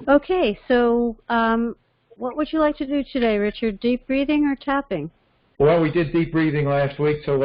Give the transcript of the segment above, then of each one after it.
Okay, so what would you like to do today, Richard? Deep breathing or tapping? Well, we did deep breathing last week, so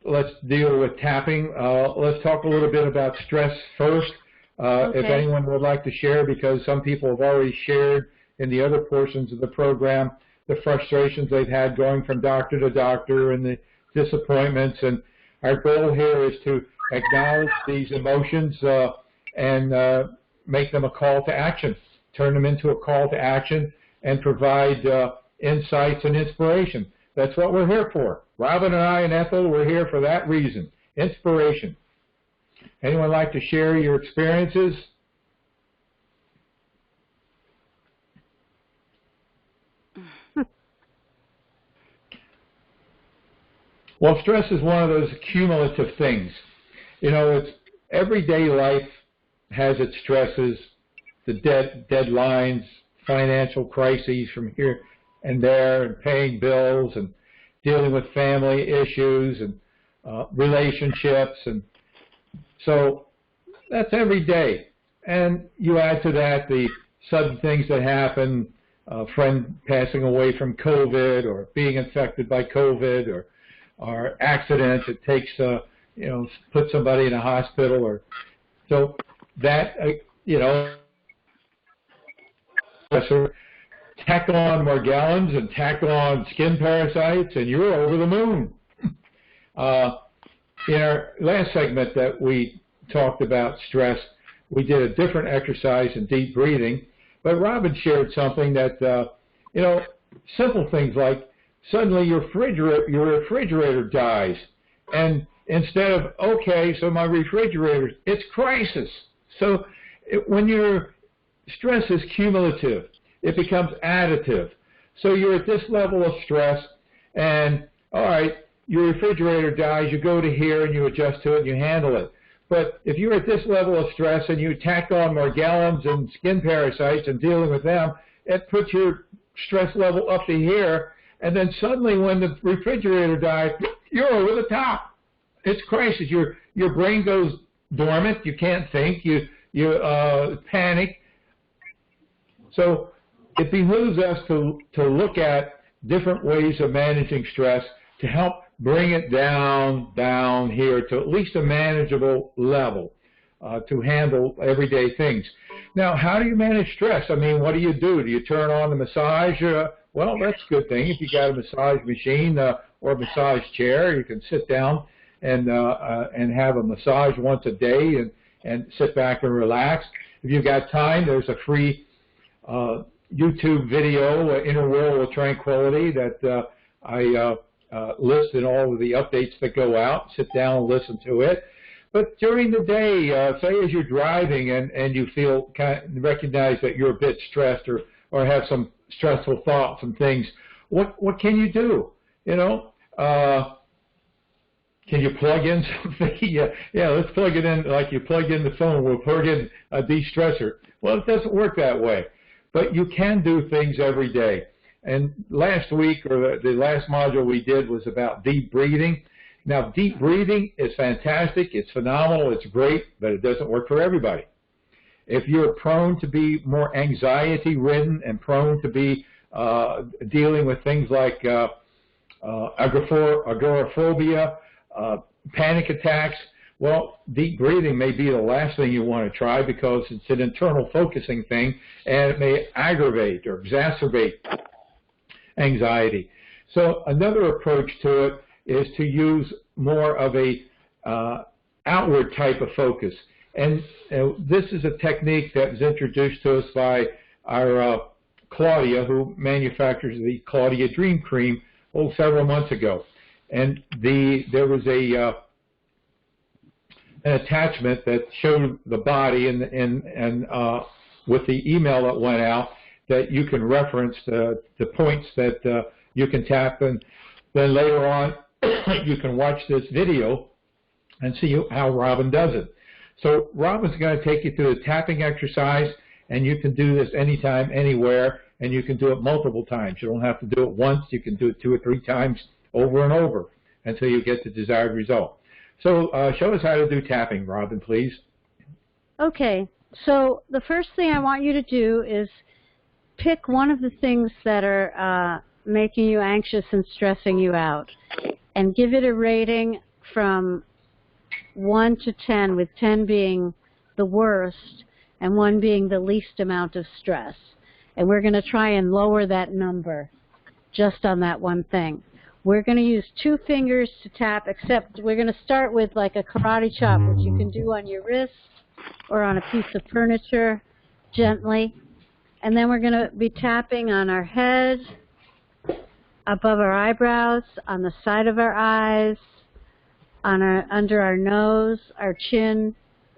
let's deal with tapping. Let's talk a little bit about stress first. If Okay. anyone would like to share, because some people have already shared in the other portions of the program the frustrations they've had going from doctor to doctor and the disappointments. And our goal here is to acknowledge these emotions and make them a call to action, turn them into a call to action, and provide insights and inspiration. That's what we're here for. Robin and I and Ethel, we're here for that reason, inspiration. Anyone like to share your experiences? Well, stress is one of those cumulative things. You know, it's everyday life has its stresses, the deadlines, financial crises from here and there, and paying bills and dealing with family issues and relationships. And so that's every day. And you add to that the sudden things that happen, a friend passing away from COVID or being infected by COVID or accidents. It takes, put somebody in a hospital. Or so that, tack on Morgellons and tack on skin parasites, and you're over the moon. In our last segment that we talked about stress, we did a different exercise in deep breathing, but Robin shared something that, simple things like suddenly your refrigerator dies, and instead of, okay, so my refrigerator, it's crisis. So when your stress is cumulative, it becomes additive. So you're at this level of stress, and all right, your refrigerator dies, you go to here and you adjust to it and you handle it. But if you're at this level of stress and you tack on Morgellons and skin parasites and dealing with them, it puts your stress level up to here, and then suddenly when the refrigerator dies, you're over the top. It's crisis. Your brain goes dormant. You can't think. You panic. So it behooves us to look at different ways of managing stress to help bring it down here to at least a manageable level to handle everyday things. Now, how do you manage stress? I mean, what do? Do you turn on the massage? Well, that's a good thing. If you got a massage machine or a massage chair, you can sit down and have a massage once a day and sit back and relax. If you've got time, there's a free YouTube video, Inner World of Tranquility, that I list in all of the updates that go out. Sit down and listen to it. But during the day, say as you're driving and you feel recognize that you're a bit stressed or have some stressful thoughts and things, what can you do? Can you plug in something? Yeah, let's plug it in like you plug in the phone. We'll plug in a de-stressor. Well, it doesn't work that way. But you can do things every day. And last week, or the last module we did, was about deep breathing. Now, deep breathing is fantastic. It's phenomenal. It's great, but it doesn't work for everybody. If you're prone to be more anxiety-ridden and prone to be dealing with things like agoraphobia, panic attacks, well, deep breathing may be the last thing you want to try because it's an internal focusing thing, and it may aggravate or exacerbate anxiety. So another approach to it is to use more of a outward type of focus. And this is a technique that was introduced to us by our Claudia, who manufactures the Claudia Dream Cream, several months ago. And there was an attachment that showed the body and with the email that went out that you can reference the points that you can tap, and then later on you can watch this video and see how Robin does it. So Robin's going to take you through the tapping exercise, and you can do this anytime, anywhere, and you can do it multiple times. You don't have to do it once. You can do it 2 or 3 times over and over until you get the desired result. So show us how to do tapping, Robin, please. Okay. So the first thing I want you to do is pick one of the things that are making you anxious and stressing you out, and give it a rating from 1 to 10, with 10 being the worst and 1 being the least amount of stress. And we're going to try and lower that number just on that one thing. We're going to use 2 fingers to tap, except we're going to start with like a karate chop, which you can do on your wrist or on a piece of furniture gently. And then we're going to be tapping on our head, above our eyebrows, on the side of our eyes, on our, under our nose, our chin,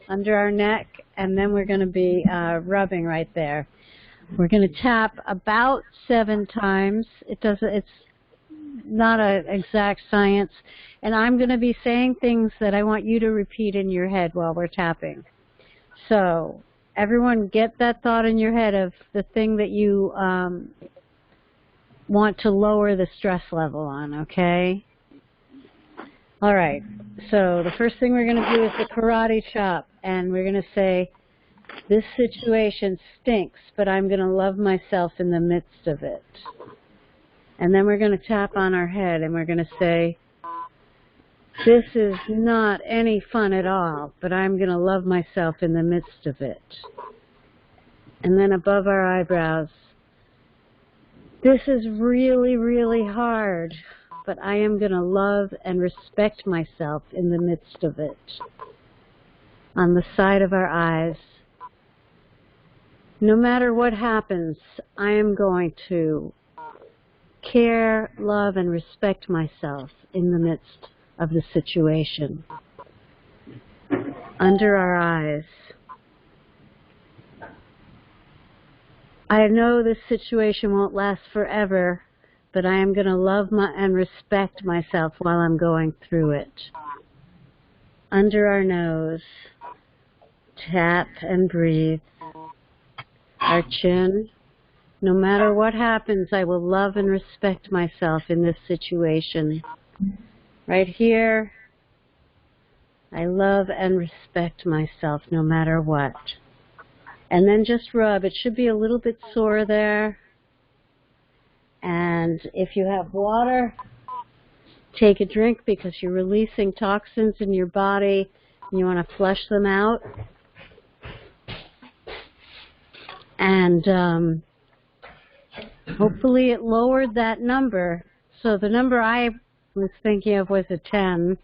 under our neck, and then we're going to be rubbing right there. We're going to tap about 7 times. It's not an exact science. And I'm going to be saying things that I want you to repeat in your head while we're tapping. So everyone get that thought in your head of the thing that you want to lower the stress level on, okay? All right. So the first thing we're going to do is the karate chop. And we're going to say, this situation stinks, but I'm going to love myself in the midst of it. And then we're going to tap on our head, and we're going to say, this is not any fun at all, but I'm going to love myself in the midst of it. And then above our eyebrows, this is really, really hard, but I am going to love and respect myself in the midst of it. On the side of our eyes, no matter what happens, I am going to care, love, and respect myself in the midst of the situation. Under our eyes, I know this situation won't last forever, but I am going to love and respect myself while I'm going through it. Under our nose, tap and breathe. Our chin, no matter what happens, I will love and respect myself in this situation. Right here, I love and respect myself no matter what. And then just rub. It should be a little bit sore there. And if you have water, take a drink because you're releasing toxins in your body and you want to flush them out. And hopefully it lowered that number. So the number I was thinking of was a 10.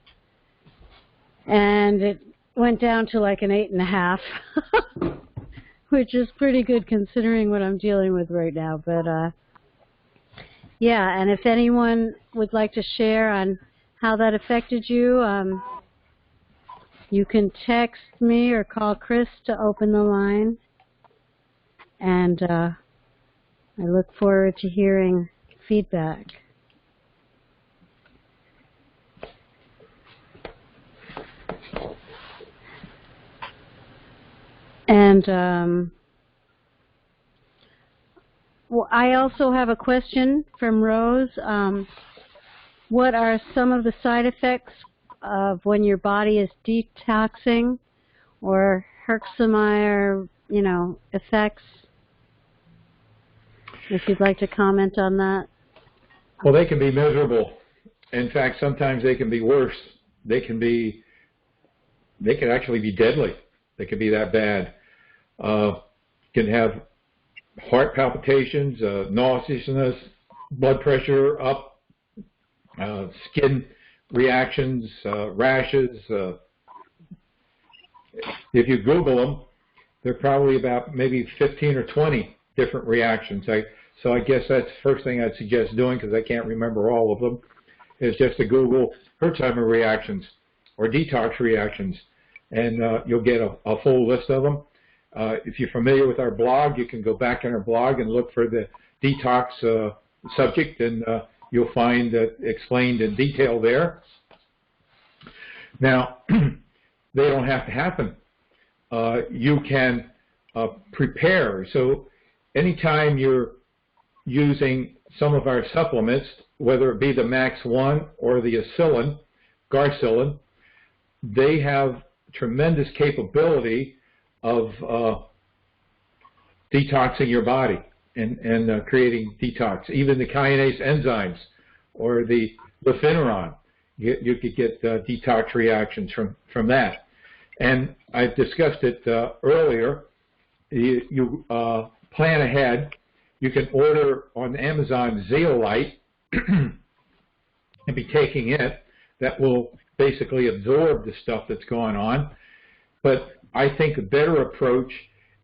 And it went down to like an 8.5, which is pretty good considering what I'm dealing with right now. But yeah, and if anyone would like to share on how that affected you, you can text me or call Chris to open the line. And I look forward to hearing feedback. And well, I also have a question from Rose. What are some of the side effects of when your body is detoxing, or Herxheimer, effects? If you'd like to comment on that. Well, they can be miserable. In fact, sometimes they can be worse. They can actually be deadly. They can be that bad. Can have heart palpitations, nauseousness, blood pressure up, skin reactions, rashes. If you Google them, there are probably about maybe 15 or 20 different reactions. So I guess that's the first thing I'd suggest doing, because I can't remember all of them, is just to Google Herxheimer reactions or detox reactions, and you'll get a full list of them. If you're familiar with our blog, you can go back in our blog and look for the detox subject, and you'll find that explained in detail there. Now, they don't have to happen. You can prepare. So anytime you're using some of our supplements, whether it be the Max 1 or the Acillin, Garcillin, they have tremendous capability of detoxing your body and creating detox. Even the kinase enzymes or the lefiniron, you could get detox reactions from that. And I've discussed it earlier. You plan ahead. You can order on Amazon zeolite and be taking it. That will basically absorb the stuff that's going on. But I think a better approach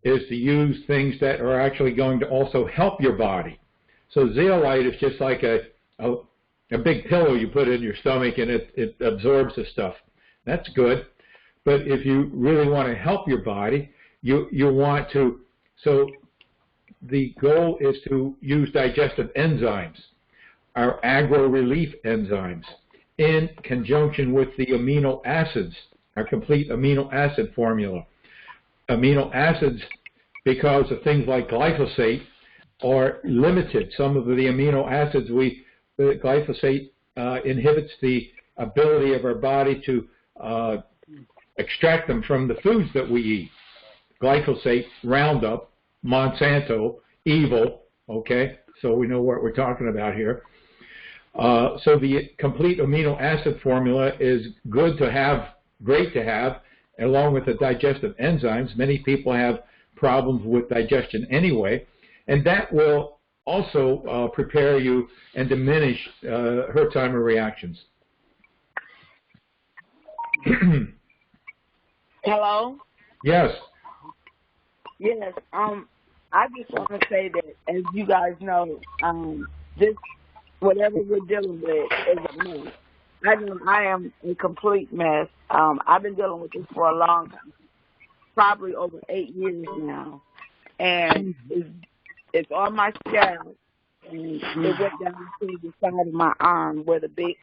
is to use things that are actually going to also help your body. So zeolite is just like a big pillow you put in your stomach, and it absorbs the stuff. That's good. But if you really want to help your body, you want to, so the goal is to use digestive enzymes, our agro-relief enzymes, in conjunction with the amino acids, our complete amino acid formula. Amino acids, because of things like glyphosate, are limited. Some of the amino acids, glyphosate inhibits the ability of our body to extract them from the foods that we eat. Glyphosate, Roundup, Monsanto, evil, okay? So we know what we're talking about here. So the complete amino acid formula is good to have, great to have, along with the digestive enzymes. Many people have problems with digestion anyway, and that will also prepare you and diminish Herxheimer reactions. Hello? Yes. Yes. I just want to say that, as you guys know, this, whatever we're dealing with is a mess. I am a complete mess. I've been dealing with this for a long time, probably over 8 years now, and it's on my scalp, and it went down to the side of my arm where the big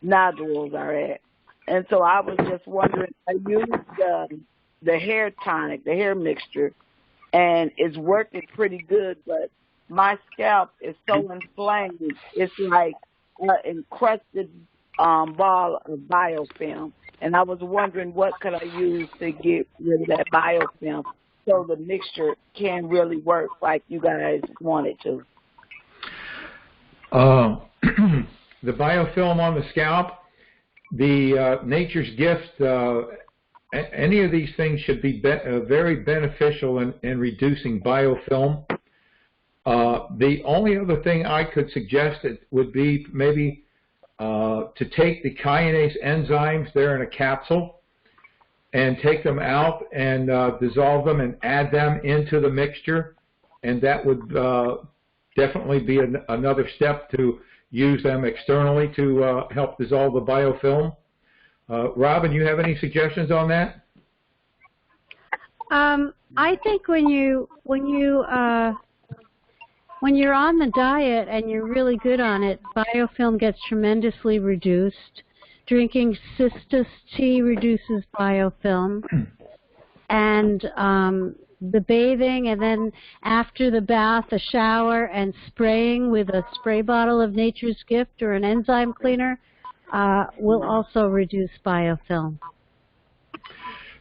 nodules are at. And so I was just wondering, I used the hair tonic, the hair mixture, and it's working pretty good, but my scalp is so inflamed, it's like an encrusted ball of biofilm. And I was wondering, what could I use to get rid of that biofilm so the mixture can really work like you guys want it to? The biofilm on the scalp, the Nature's Gift, any of these things should be very beneficial in reducing biofilm. The only other thing I could suggest would be maybe to take the kinase enzymes, they're in a capsule, and take them out and dissolve them and add them into the mixture, and that would definitely be another step to use them externally to help dissolve the biofilm. Robin, you have any suggestions on that? I think when you're on the diet and you're really good on it, biofilm gets tremendously reduced. Drinking cistus tea reduces biofilm, and the bathing, and then after the bath, a shower, and spraying with a spray bottle of Nature's Gift or an enzyme cleaner will also reduce biofilm.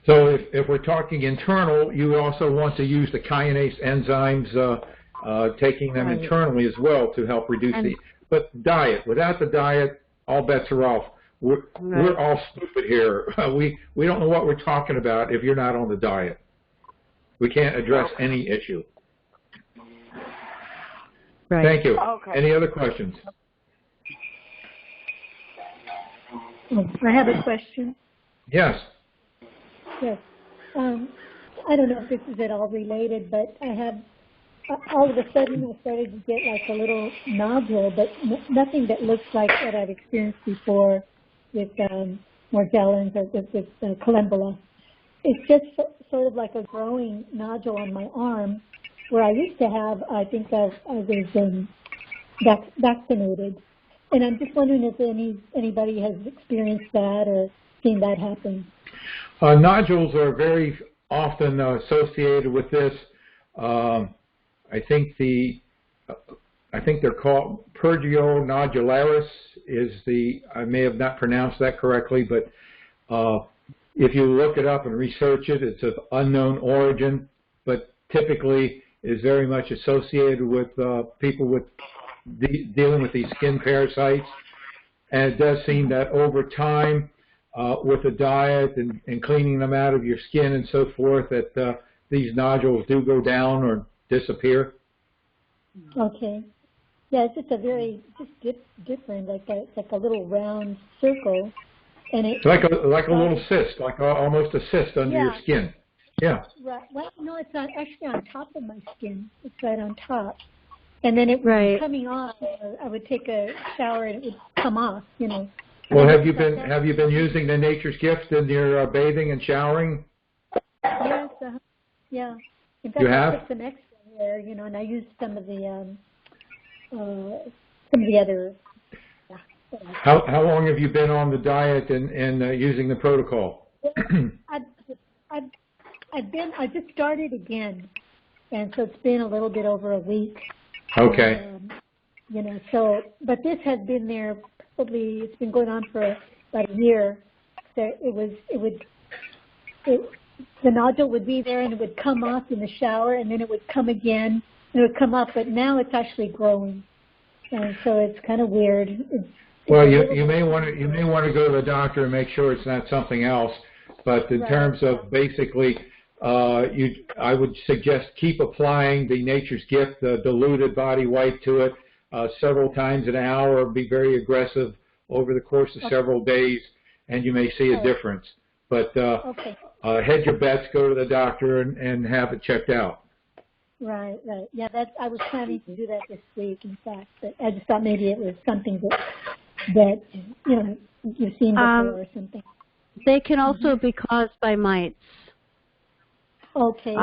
So if we're talking internal, you also want to use the kinase enzymes, taking them internally as well to help reduce but diet. Without the diet, all bets are off. We're all stupid here. We don't know what we're talking about if you're not on the diet. We can't address any issue. Right. Thank you. Okay. Any other questions? I have a question. Yes. Yes. I don't know if this is at all related, but I had, all of a sudden I started to get like a little nodule, but nothing that looks like what I've experienced before with Morgellons or with calendula. It's just sort of like a growing nodule on my arm where I used to have, I think I was vaccinated. And I'm just wondering if anybody has experienced that or seen that happen. Nodules are very often associated with this. I think they're called Purgio nodularis is I may have not pronounced that correctly, but if you look it up and research it, it's of unknown origin, but typically is very much associated with people with dealing with these skin parasites. And it does seem that over time, with the diet and cleaning them out of your skin and so forth, that these nodules do go down or disappear. Okay. Yeah, it's just a very different, it's like a little round circle, and it's like a little cyst, like almost a cyst under your skin. Yeah. Right. Well, no, it's not actually on top of my skin. It's right on top, and then it was coming off. I would take a shower and it would come off. Well, have you been using the Nature's Gift in your bathing and showering? Yes. Yeah. In fact, you have? I put some extra there, and I used some of the other. How long have you been on the diet and using the protocol? I just started again, and so it's been a little bit over a week. Okay. But this has been there probably. It's been going on for about a year. So the nodule would be there, and it would come off in the shower, and then it would come again, and it would come up. But now it's actually growing, and so it's kind of weird. Well, you may want to go to the doctor and make sure it's not something else. But in terms of basically, I would suggest keep applying the Nature's Gift, the diluted body wipe to it several times an hour. Be very aggressive over the course of several days, and you may see a difference. But hedge your bets, go to the doctor, and have it checked out. Right. Yeah, I was planning to do that this week, in fact, but I just thought maybe it was something that you've seen before or something. They can also be caused by mites. Okay.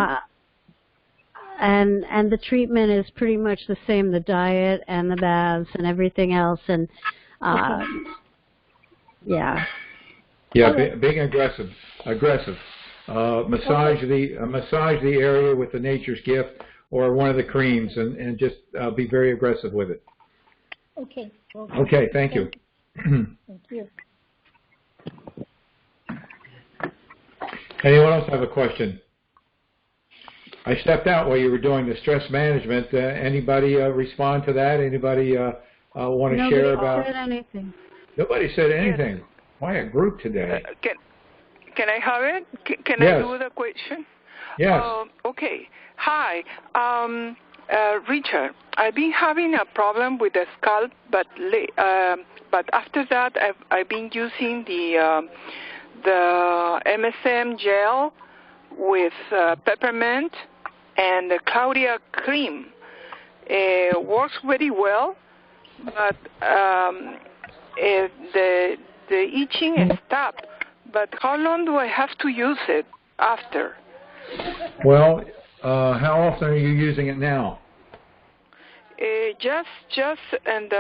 And the treatment is pretty much the same, the diet and the baths and everything else. And yeah. Yeah, being aggressive. Massage the area with the Nature's Gift or one of the creams, and just be very aggressive with it. Okay. Okay. Thank you. Thank you. Anyone else have a question? I stepped out while you were doing the stress management. Anybody respond to that? Anybody want to share about? Nobody said anything. Nobody said anything. Why a group today? Can I have it? Can Yes. I do the question? Yes. Okay. Hi. Richard, I've been having a problem with the scalp, but after that, I've been using the MSM gel with peppermint and the Claudia cream. It works very well, but the itching is stopped. But how long do I have to use it after? Well, how often are you using it now? Just and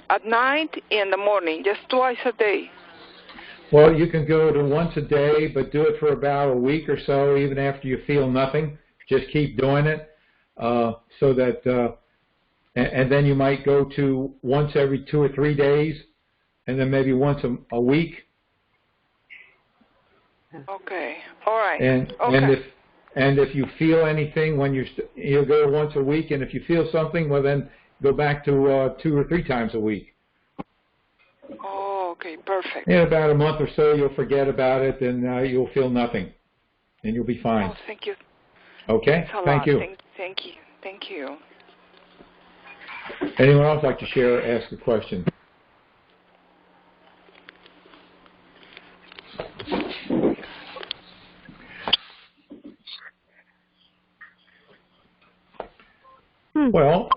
at night and in the morning, just twice a day. Well, you can go to once a day, but do it for about a week or so, even after you feel nothing. Just keep doing it, so that, and then you might go to once every 2 or 3 days, and then maybe once a week. Okay. All right. And if you feel anything when you go once a week, and if you feel something, well then go back to 2 or 3 times a week. Oh, okay, perfect. In about a month or so, you'll forget about it, and you'll feel nothing, and you'll be fine. Oh, thank you. Okay. Thank you. Thank you. Anyone else like to share or ask a question? Well,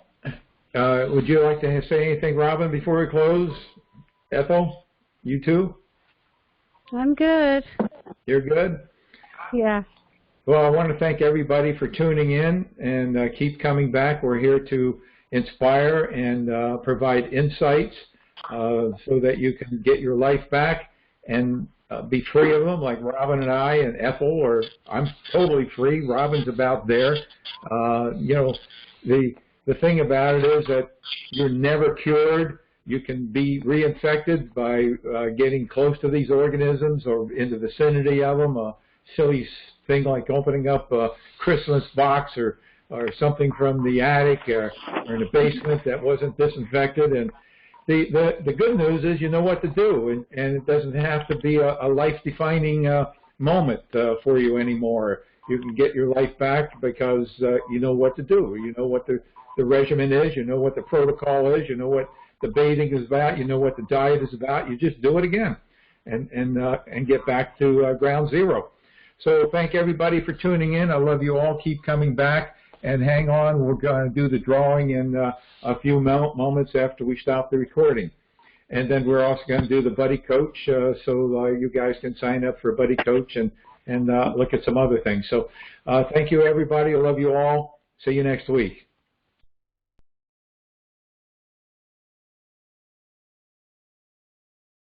would you like to say anything, Robin, before we close? Ethel, you too? I'm good. You're good? Yeah. Well, I want to thank everybody for tuning in, and keep coming back. We're here to inspire and provide insights so that you can get your life back and be free of them, like Robin and I and Ethel, or I'm totally free. Robin's about there. The thing about it is that you're never cured. You can be reinfected by getting close to these organisms or in the vicinity of them. A silly thing like opening up a Christmas box or something from the attic or in the basement that wasn't disinfected. And the good news is you know what to do, and it doesn't have to be a life-defining moment for you anymore. You can get your life back because you know what to do. You know what the regimen is. You know what the protocol is. You know what the bathing is about. You know what the diet is about. You just do it again and get back to ground zero. So thank everybody for tuning in. I love you all. Keep coming back and hang on. We're going to do the drawing in a few moments after we stop the recording. And then we're also going to do the Buddy Coach, so you guys can sign up for a Buddy Coach and look at some other things. So thank you, everybody. I love you all. See you next week.